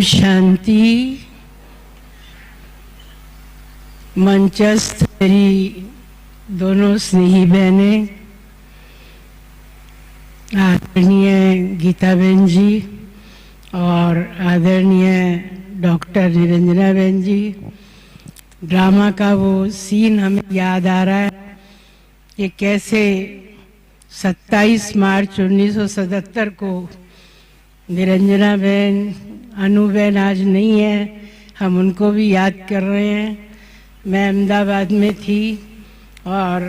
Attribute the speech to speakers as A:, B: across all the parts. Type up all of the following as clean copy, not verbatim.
A: शांति। मंचस्थ मेरी दोनों स्नेही बहनें, आदरणीय गीता बहन जी और आदरणीय डॉक्टर निरंजना बहन जी, ड्रामा का वो सीन हमें याद आ रहा है कि कैसे 27 मार्च 1977 को निरंजना बहन, अनु बहन आज नहीं है, हम उनको भी याद कर रहे हैं। मैं अहमदाबाद में थी और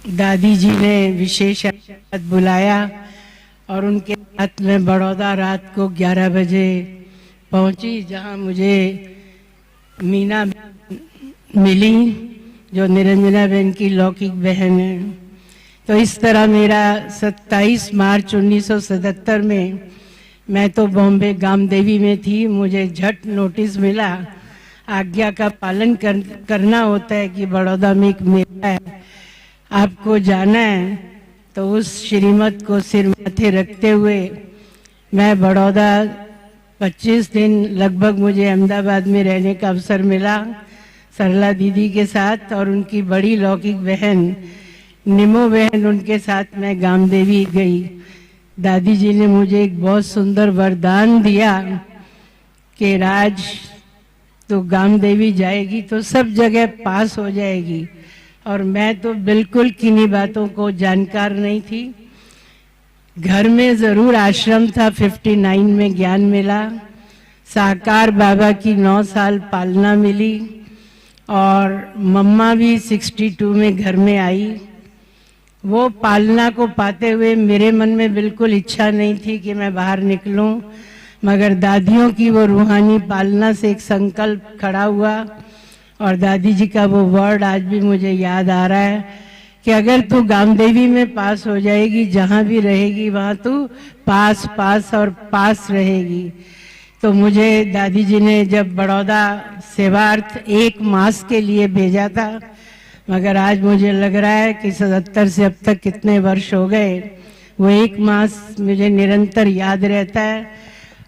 A: दादी जी ने विशेष बुलाया और उनके साथ में बड़ौदा रात को 11 बजे पहुंची, जहां मुझे मीना मिली जो निरंजना बहन की लौकिक बहन है। तो इस तरह मेरा 27 मार्च 1977 में, मैं तो बॉम्बे गामदेवी में थी, मुझे झट नोटिस मिला, आज्ञा का पालन करना होता है कि बड़ौदा में एक मेला है, आपको जाना है। तो उस श्रीमत को सिर माथे रखते हुए मैं बड़ौदा 25 दिन लगभग मुझे अहमदाबाद में रहने का अवसर मिला सरला दीदी के साथ, और उनकी बड़ी लौकिक बहन निमो बहन, उनके साथ मैं गामदेवी गई। दादी जी ने मुझे एक बहुत सुंदर वरदान दिया कि राज, तो गामदेवी जाएगी तो सब जगह पास हो जाएगी। और मैं तो बिल्कुल किन्हीं बातों को जानकार नहीं थी। घर में जरूर आश्रम था, 59 में ज्ञान मिला, साकार बाबा की 9 साल पालना मिली, और मम्मा भी 62 में घर में आई। वो पालना को पाते हुए मेरे मन में बिल्कुल इच्छा नहीं थी कि मैं बाहर निकलूं, मगर दादियों की वो रूहानी पालना से एक संकल्प खड़ा हुआ। और दादी जी का वो वर्ड आज भी मुझे याद आ रहा है कि अगर तू गामदेवी में पास हो जाएगी, जहां भी रहेगी वहां तू पास पास और पास रहेगी। तो मुझे दादी जी ने जब बड़ौदा सेवार्थ 1 मास के लिए भेजा था, मगर आज मुझे लग रहा है कि 77 से अब तक कितने वर्ष हो गए, वो 1 मास मुझे निरंतर याद रहता है।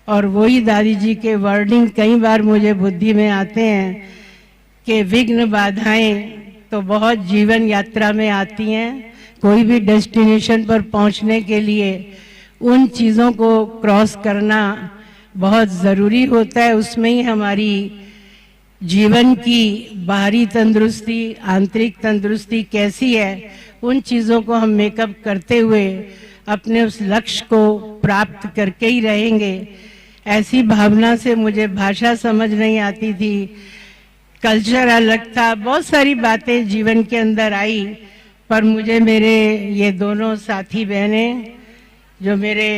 A: और वही दादी जी के वर्डिंग कई बार मुझे बुद्धि में आते हैं कि विघ्न बाधाएं तो बहुत जीवन यात्रा में आती हैं, कोई भी डेस्टिनेशन पर पहुंचने के लिए उन चीज़ों को क्रॉस करना बहुत ज़रूरी होता है। उसमें ही हमारी जीवन की बाहरी तंदुरुस्ती, आंतरिक तंदुरुस्ती कैसी है, उन चीज़ों को हम मेकअप करते हुए अपने उस लक्ष्य को प्राप्त करके ही रहेंगे। ऐसी भावना से मुझे भाषा समझ नहीं आती थी, कल्चर अलग था, बहुत सारी बातें जीवन के अंदर आई। पर मुझे मेरे ये दोनों साथी बहनें जो मेरे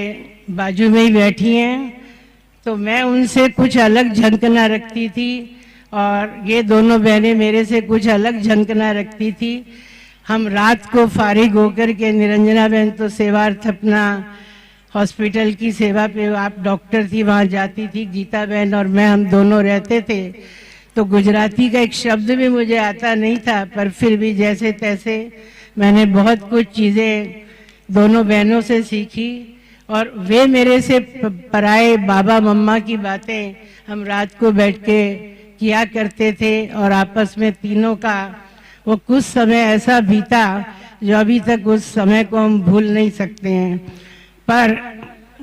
A: बाजू में ही बैठी हैं, तो मैं उनसे कुछ अलग झंकना रखती थी और ये दोनों बहनें मेरे से कुछ अलग झंकना रखती थी। हम रात को फारिग होकर के, निरंजना बहन तो सेवार्थ अपना हॉस्पिटल की सेवा पे, आप डॉक्टर थी, वहाँ जाती थी, गीता बहन और मैं, हम दोनों रहते थे। तो गुजराती का एक शब्द भी मुझे आता नहीं था, पर फिर भी जैसे तैसे मैंने बहुत कुछ चीज़ें दोनों बहनों से सीखी। और वे मेरे से पराए बाबा मम्मा की बातें हम रात को बैठ के किया करते थे, और आपस में तीनों का वो कुछ समय ऐसा बीता जो अभी तक उस समय को हम भूल नहीं सकते हैं। पर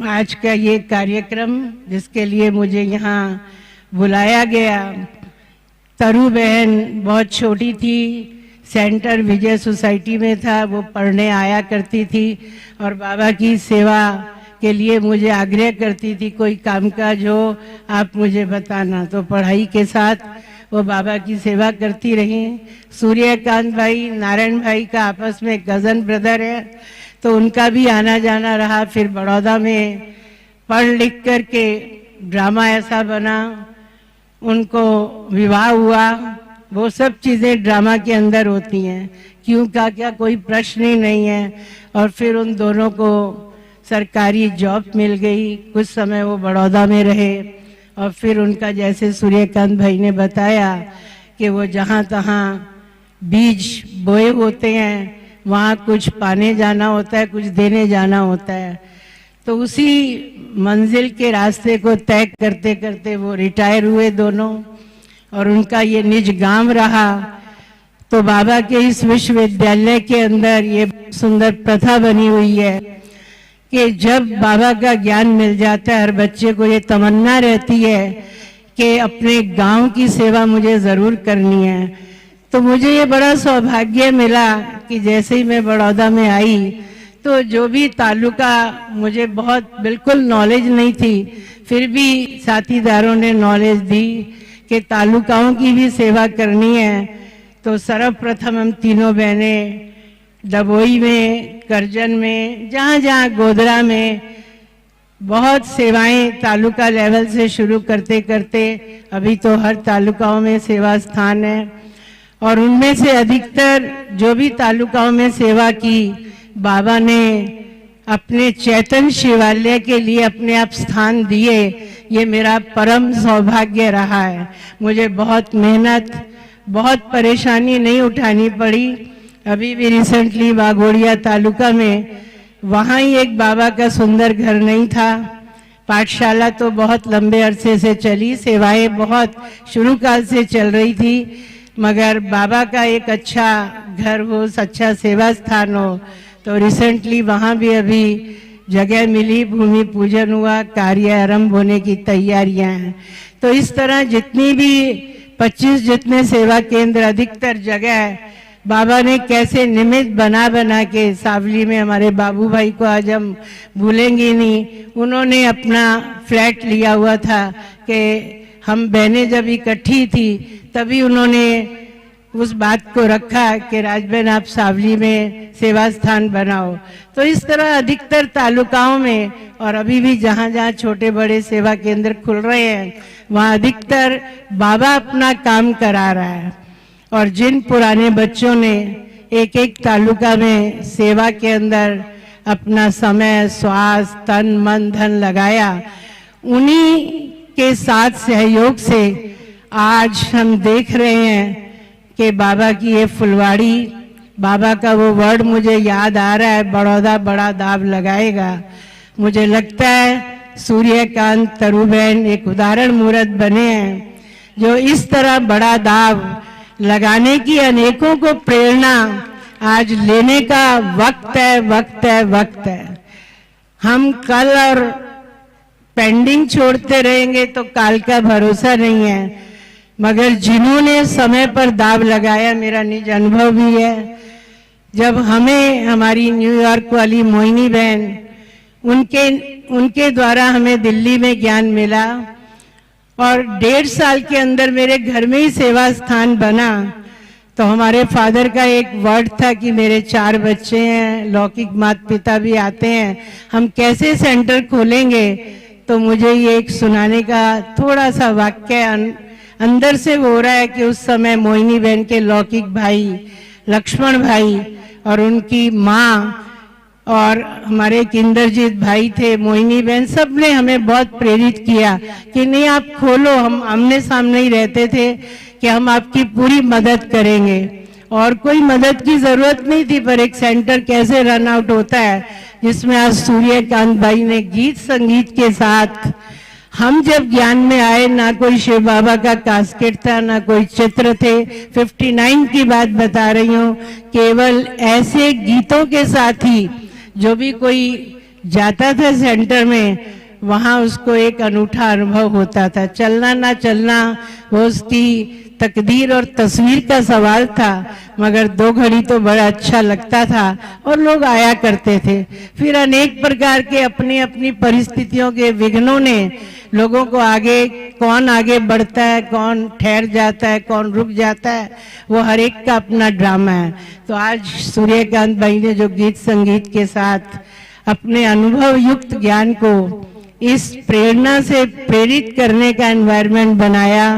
A: आज का ये कार्यक्रम जिसके लिए मुझे यहाँ बुलाया गया, तरु बहन बहुत छोटी थी, सेंटर विजय सोसाइटी में था, वो पढ़ने आया करती थी और बाबा की सेवा के लिए मुझे आग्रह करती थी, कोई कामकाज हो आप मुझे बताना। तो पढ़ाई के साथ वो बाबा की सेवा करती रही। सूर्यकांत भाई, नारायण भाई का आपस में कज़न ब्रदर है, तो उनका भी आना जाना रहा। फिर बड़ौदा में पढ़ लिख कर के ड्रामा ऐसा बना, उनको विवाह हुआ, वो सब चीज़ें ड्रामा के अंदर होती हैं, क्यों का क्या कोई प्रश्न ही नहीं है। और फिर उन दोनों को सरकारी जॉब मिल गई, कुछ समय वो बड़ौदा में रहे, और फिर उनका जैसे सूर्यकांत भाई ने बताया कि वो जहाँ तहाँ बीज बोए होते हैं, वहाँ कुछ पाने जाना होता है, कुछ देने जाना होता है। तो उसी मंजिल के रास्ते को तय करते करते वो रिटायर हुए दोनों, और उनका ये निज गांव रहा। तो बाबा के इस विश्वविद्यालय के अंदर ये सुंदर प्रथा बनी हुई है कि जब बाबा का ज्ञान मिल जाता है, हर बच्चे को ये तमन्ना रहती है कि अपने गांव की सेवा मुझे जरूर करनी है। तो मुझे ये बड़ा सौभाग्य मिला कि जैसे ही मैं बड़ौदा में आई तो जो भी तालुका, मुझे बहुत बिल्कुल नॉलेज नहीं थी, फिर भी साथीदारों ने नॉलेज दी कि तालुकाओं की भी सेवा करनी है। तो सर्वप्रथम हम तीनों बहनें डबोई में, करजन में, जहाँ जहाँ गोदरा में बहुत सेवाएं तालुका लेवल से शुरू करते करते अभी तो हर तालुकाओं में सेवा स्थान है। और उनमें से अधिकतर जो भी तालुकाओं में सेवा की, बाबा ने अपने चैतन्य शिवालय के लिए अपने आप स्थान दिए। ये मेरा परम सौभाग्य रहा है। मुझे बहुत मेहनत, बहुत परेशानी नहीं उठानी पड़ी। अभी भी रिसेंटली वाघोड़िया तालुका में वहाँ ही एक बाबा का सुंदर घर नहीं था। पाठशाला तो बहुत लंबे अरसे से चली, सेवाएं बहुत शुरू काल से चल रही थी, मगर बाबा का एक अच्छा घर हो, अच्छा सेवा स्थान हो, तो रिसेंटली वहाँ भी अभी जगह मिली, भूमि पूजन हुआ, कार्य आरंभ होने की तैयारियां हैं। तो इस तरह जितनी भी 25 जितने सेवा केंद्र, अधिकतर जगह बाबा ने कैसे निमित्त बना बना के, सावली में हमारे बाबू भाई को आज हम भूलेंगे नहीं, उन्होंने अपना फ्लैट लिया हुआ था कि हम बहनें जब इकट्ठी थी तभी उन्होंने उस बात को रखा कि राजबहन आप सावली में सेवा स्थान बनाओ। तो इस तरह अधिकतर तालुकाओं में और अभी भी जहाँ जहाँ छोटे बड़े सेवा केंद्र खुल रहे हैं वहाँ अधिकतर बाबा अपना काम करा रहा है। और जिन पुराने बच्चों ने एक एक तालुका में सेवा के अंदर अपना समय, स्वास्थ्य, तन, मन, धन लगाया, उन्हीं के साथ सहयोग से आज हम देख रहे हैं कि बाबा की ये फुलवाड़ी, बाबा का वो वर्ड मुझे याद आ रहा है, बड़ौदा बड़ा दाव लगाएगा। मुझे लगता है सूर्यकांत तरुबहन एक उदाहरण मूर्त बने हैं जो इस तरह बड़ा दाव लगाने की अनेकों को प्रेरणा आज लेने का वक्त है, वक्त है, वक्त है। हम कल और पेंडिंग छोड़ते रहेंगे तो काल का भरोसा नहीं है, मगर जिन्होंने समय पर दाव लगाया, मेरा निज अनुभव भी है। जब हमें हमारी न्यूयॉर्क वाली मोहिनी बहन, उनके द्वारा हमें दिल्ली में ज्ञान मिला और 1.5 साल के अंदर मेरे घर में ही सेवा स्थान बना। तो हमारे फादर का एक वर्ड था कि मेरे 4 बच्चे हैं, लौकिक माता पिता भी आते हैं, हम कैसे सेंटर खोलेंगे। तो मुझे ये एक सुनाने का थोड़ा सा वाक्य अंदर से हो रहा है कि उस समय मोहिनी बहन के लौकिक भाई, लक्ष्मण भाई और उनकी माँ और हमारे इंद्रजीत भाई थे, मोहिनी बहन, सब ने हमें बहुत प्रेरित किया कि नहीं आप खोलो। हम आमने सामने ही रहते थे कि हम आपकी पूरी मदद करेंगे और कोई मदद की जरूरत नहीं थी, पर एक सेंटर कैसे रन आउट होता है जिसमें आज सूर्यकांत भाई ने गीत संगीत के साथ, हम जब ज्ञान में आए ना कोई शिव बाबा का कास्केट था, ना कोई चित्र थे। 59 की बात बता रही हूँ, केवल ऐसे गीतों के साथ ही जो भी कोई जाता था सेंटर में, वहाँ उसको एक अनूठा अनुभव होता था। चलना ना चलना वो उसकी तकदीर और तस्वीर का सवाल था, मगर 2 घड़ी तो बड़ा अच्छा लगता था और लोग आया करते थे। फिर अनेक प्रकार के अपनी अपनी परिस्थितियों के विघ्नों ने लोगों को कौन आगे बढ़ता है, कौन ठहर जाता है, कौन रुक जाता है, वो हर एक का अपना ड्रामा है। तो आज सूर्यकांत भाई ने जो गीत संगीत के साथ अपने अनुभव युक्त ज्ञान को इस प्रेरणा से प्रेरित करने का एनवायरनमेंट बनाया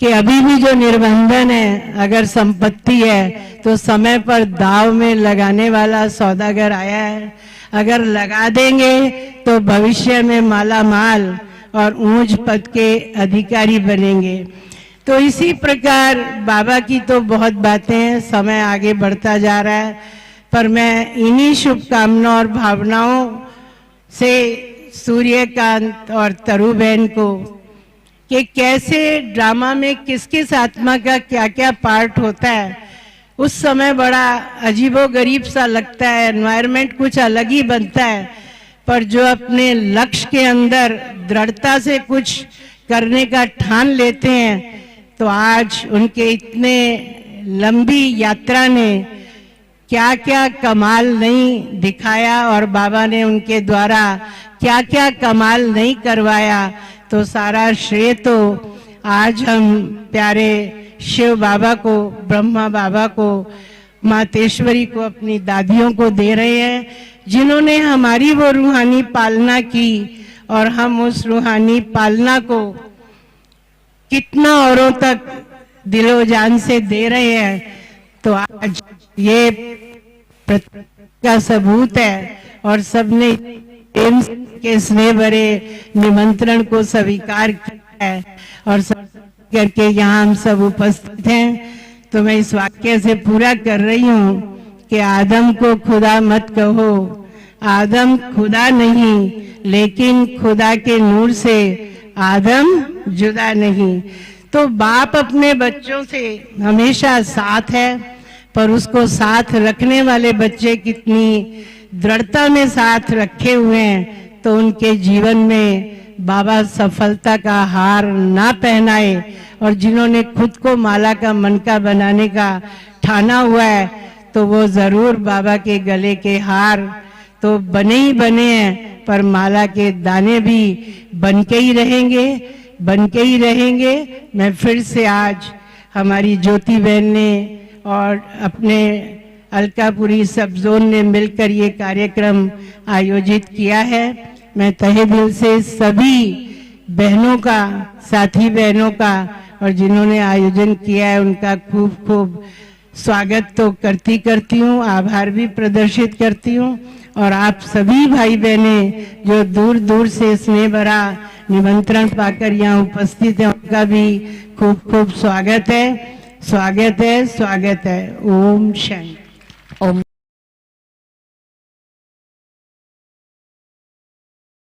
A: कि अभी भी जो निर्बंधन है, अगर संपत्ति है तो समय पर दाव में लगाने वाला सौदागर आया है। अगर लगा देंगे तो भविष्य में माला माल और ऊंच पद के अधिकारी बनेंगे। तो इसी प्रकार बाबा की तो बहुत बातें हैं, समय आगे बढ़ता जा रहा है, पर मैं इन्हीं शुभकामनाओं और भावनाओं से सूर्यकांत और तरु बहन को कि कैसे ड्रामा में किस किस आत्मा का क्या क्या पार्ट होता है। उस समय बड़ा अजीबोगरीब सा लगता है, एनवायरनमेंट कुछ अलग ही बनता है, पर जो अपने लक्ष्य के अंदर दृढ़ता से कुछ करने का ठान लेते हैं, तो आज उनके इतने लंबी यात्रा ने क्या क्या कमाल नहीं दिखाया और बाबा ने उनके द्वारा क्या क्या कमाल नहीं करवाया। तो सारा श्रेय तो आज हम प्यारे शिव बाबा को, ब्रह्मा बाबा को, मातेश्वरी को, अपनी दादियों को दे रहे हैं, जिन्होंने हमारी वो रूहानी पालना की और हम उस रूहानी पालना को कितना औरों तक दिलो जान से दे रहे हैं। तो आज ये का सबूत है और सबने प्रेम के स्नेह भरे निमंत्रण को स्वीकार किया है और सब करके यहाँ हम सब उपस्थित हैं। तो मैं इस वाक्य से पूरा कर रही हूँ कि आदम को खुदा मत कहो, आदम खुदा नहीं, लेकिन खुदा के नूर से आदम जुदा नहीं। तो बाप अपने बच्चों से हमेशा साथ है, पर उसको साथ रखने वाले बच्चे कितनी दृढ़ता में साथ रखे हुए हैं, तो उनके जीवन में बाबा सफलता का हार ना पहनाए। और जिन्होंने खुद को माला का मनका बनाने का ठाना हुआ है, तो वो जरूर बाबा के गले के हार तो बने ही बने हैं, पर माला के दाने भी बन के ही रहेंगे, बन के ही रहेंगे। मैं फिर से आज हमारी ज्योति बहन ने और अपने अलकापुरी सब जोन ने मिलकर ये कार्यक्रम आयोजित किया है। मैं तहे दिल से सभी बहनों का, साथी बहनों का और जिन्होंने आयोजन किया है उनका खूब खूब स्वागत तो करती हूँ, आभार भी प्रदर्शित करती हूँ। और आप सभी भाई बहने जो दूर दूर से स्नेह भरा निमंत्रण पाकर यहाँ उपस्थित हैं, उनका भी खूब खूब स्वागत है, स्वागत है, स्वागत है। ओम शांति।